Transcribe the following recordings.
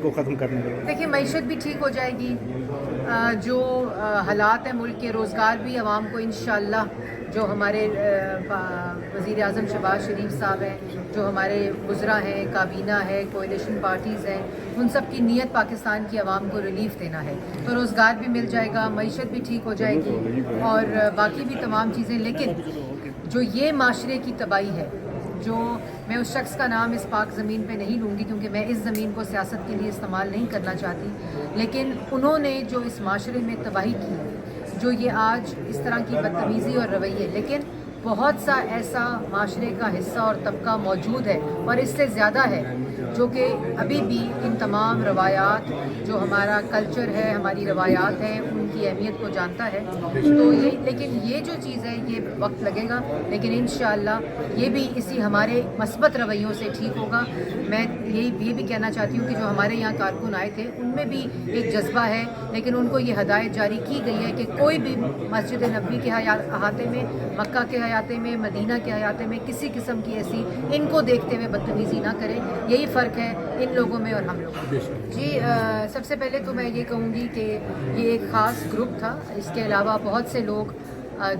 کو ختم کرنے کے لیے؟ دیکھیے معیشت بھی ٹھیک ہو جائے گی، جو حالات ہیں ملک کے، روزگار بھی عوام کو انشاءاللہ، جو ہمارے وزیر اعظم شہباز شریف صاحب ہیں، جو ہمارے وزراء ہیں، کابینہ ہے، کولیشن پارٹیز ہیں، ان سب کی نیت پاکستان کی عوام کو ریلیف دینا ہے، تو روزگار بھی مل جائے گا، معیشت بھی ٹھیک ہو جائے گی اور باقی بھی تمام چیزیں. لیکن جو یہ معاشرے کی تباہی ہے، جو میں اس شخص کا نام اس پاک زمین پہ نہیں لوں گی کیونکہ میں اس زمین کو سیاست کے لیے استعمال نہیں کرنا چاہتی، لیکن انہوں نے جو اس معاشرے میں تباہی کی، جو یہ آج اس طرح کی بدتمیزی اور رویے، لیکن بہت سا ایسا معاشرے کا حصہ اور طبقہ موجود ہے اور اس سے زیادہ ہے جو کہ ابھی بھی ان تمام روایات، جو ہمارا کلچر ہے، ہماری روایات ہیں، ان کی اہمیت کو جانتا ہے. تو لیکن یہ جو چیز ہے یہ وقت لگے گا، لیکن انشاءاللہ یہ بھی اسی ہمارے مثبت رویوں سے ٹھیک ہوگا. میں یہ بھی کہنا چاہتی ہوں کہ جو ہمارے یہاں کارکن آئے تھے ان میں بھی ایک جذبہ ہے، لیکن ان کو یہ ہدایت جاری کی گئی ہے کہ کوئی بھی مسجد نبوی کے احاطے میں، مکہ کے احاطے میں، مدینہ کے احاطے میں کسی قسم کی ایسی ان کو دیکھتے ہوئے بدتمیزی نہ کرے. یہی فرق ہے ان لوگوں میں اور ہم لوگوں میں. جی سب سے پہلے تو میں یہ کہوں گی کہ یہ ایک خاص گروپ تھا. اس کے علاوہ بہت سے لوگ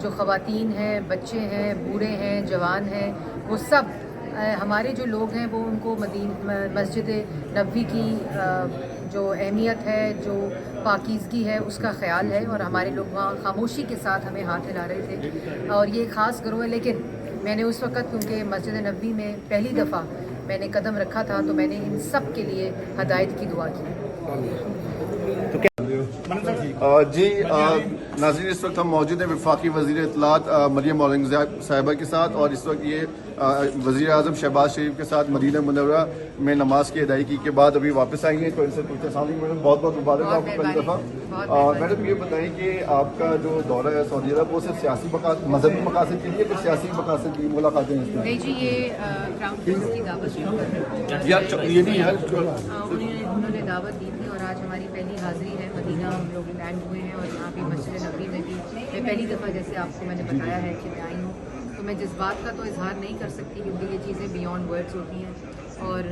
جو خواتین ہیں، بچے ہیں، بوڑھے ہیں، جوان ہیں، وہ سب ہمارے جو لوگ ہیں وہ ان کو مسجد نبوی کی جو اہمیت ہے، جو پاکیزگی ہے، اس کا خیال ہے اور ہمارے لوگ وہاں خاموشی کے ساتھ ہمیں ہاتھ ہلا رہے تھے اور یہ خاص گروہ ہے. لیکن میں نے اس وقت کیونکہ مسجد نبوی میں پہلی دفعہ میں نے قدم رکھا تھا تو میں نے ان سب کے لیے ہدایت کی دعا کی. جی ناظرین، اس وقت ہم موجود ہیں وفاقی وزیر اطلاعات مریم اورنگزیب صاحبہ کے ساتھ، اور اس وقت یہ وزیر اعظم شہباز شریف کے ساتھ مدینہ منورہ میں نماز کی ادائیگی کے بعد ابھی واپس آئی ہیں. تو ان سے پوچھتے ہیں. السلام علیکم میڈم، بہت بہت مبارک آپ کو پہلی دفعہ. میڈم یہ بتائیں کہ آپ کا جو دورہ ہے سعودی عرب وہ صرف سیاسی مذہبی مقاصد کے لیے کچھ سیاسی مقاصد کی ملاقاتیں ہیں اس میں؟ نہیں جی، یہ کراؤن پرنس کی دعوت یہ بھی ہے، انہوں نے دعوت دی تھی اور آج ہماری پہلی حاضری ہے. مدینہ ہم لوگ لینڈ ہوئے ہیں اور یہاں بھی مسجد نبوی میں بھی میں پہلی دفعہ، جیسے آپ کو میں نے بتایا ہے کہ میں آئی ہوں، تو میں جذبات کا تو اظہار نہیں کر سکتی کیونکہ یہ چیزیں بیانڈ ورڈز ہوتی ہیں. اور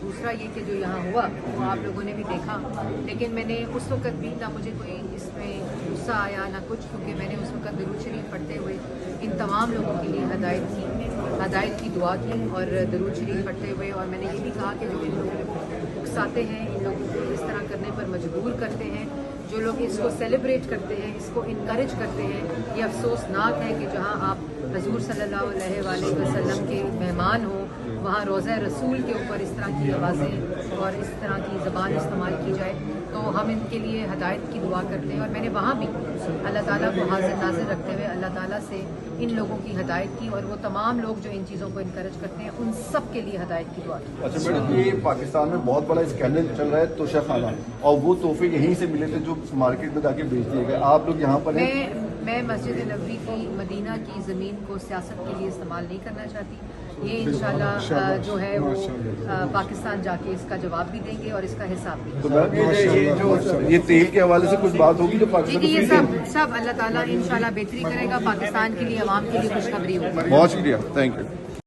دوسرا یہ کہ جو یہاں ہوا وہ آپ لوگوں نے بھی دیکھا، لیکن میں نے اس وقت بھی نہ مجھے کوئی اس میں غصہ آیا نہ کچھ، کیونکہ میں نے اس وقت درود شریف پڑھتے ہوئے ان تمام لوگوں کے لیے ہدایت کی دعا کی اور درود شریف پڑھتے ہوئے. اور میں نے یہ بھی کہا کہ جو ان لوگوں کو اکساتے ہیں، ان لوگوں کو اس طرح کرنے پر مجبور کرتے ہیں، جو لوگ اس کو سیلیبریٹ کرتے ہیں، اس کو انکریج کرتے ہیں، یہ افسوسناک ہے کہ جہاں آپ حضور صلی اللہ علیہ وآلہ وسلم کے مہمان ہوں، وہاں روضہ رسول کے اوپر اس طرح کی آوازیں اور اس طرح کی زبان استعمال کی جائے. تو ہم ان کے لیے ہدایت کی دعا کرتے ہیں اور میں نے وہاں بھی اللہ تعالیٰ کو حاضر ناظر رکھتے ہوئے اللہ تعالیٰ سے ان لوگوں کی ہدایت کی اور وہ تمام لوگ جو ان چیزوں کو انکریج کرتے ہیں ان سب کے لیے ہدایت کی دعا کی. اچھا میڈم، یہ پاکستان میں بہت بڑا اسکینڈل چل رہا ہے توشہ خانہ، اور وہ تحفے یہیں سے ملے تھے جو مارکیٹ میں جا کے بیچ دیے گئے. آپ لوگ یہاں پر ہیں. میں مسجد نبوی کی، مدینہ کی زمین کو سیاست کے لیے استعمال نہیں کرنا چاہتی. یہ انشاءاللہ جو ہے وہ پاکستان جا کے اس کا جواب بھی دیں گے اور اس کا حساب بھی. تو یہ تیل کے حوالے سے کچھ بات ہوگی جو پاکستان جی، یہ سب اللہ تعالیٰ انشاءاللہ بہتری کرے گا، پاکستان کے لیے، عوام کے لیے خوشخبری ہوگی. بہت شکریہ، تھینک یو.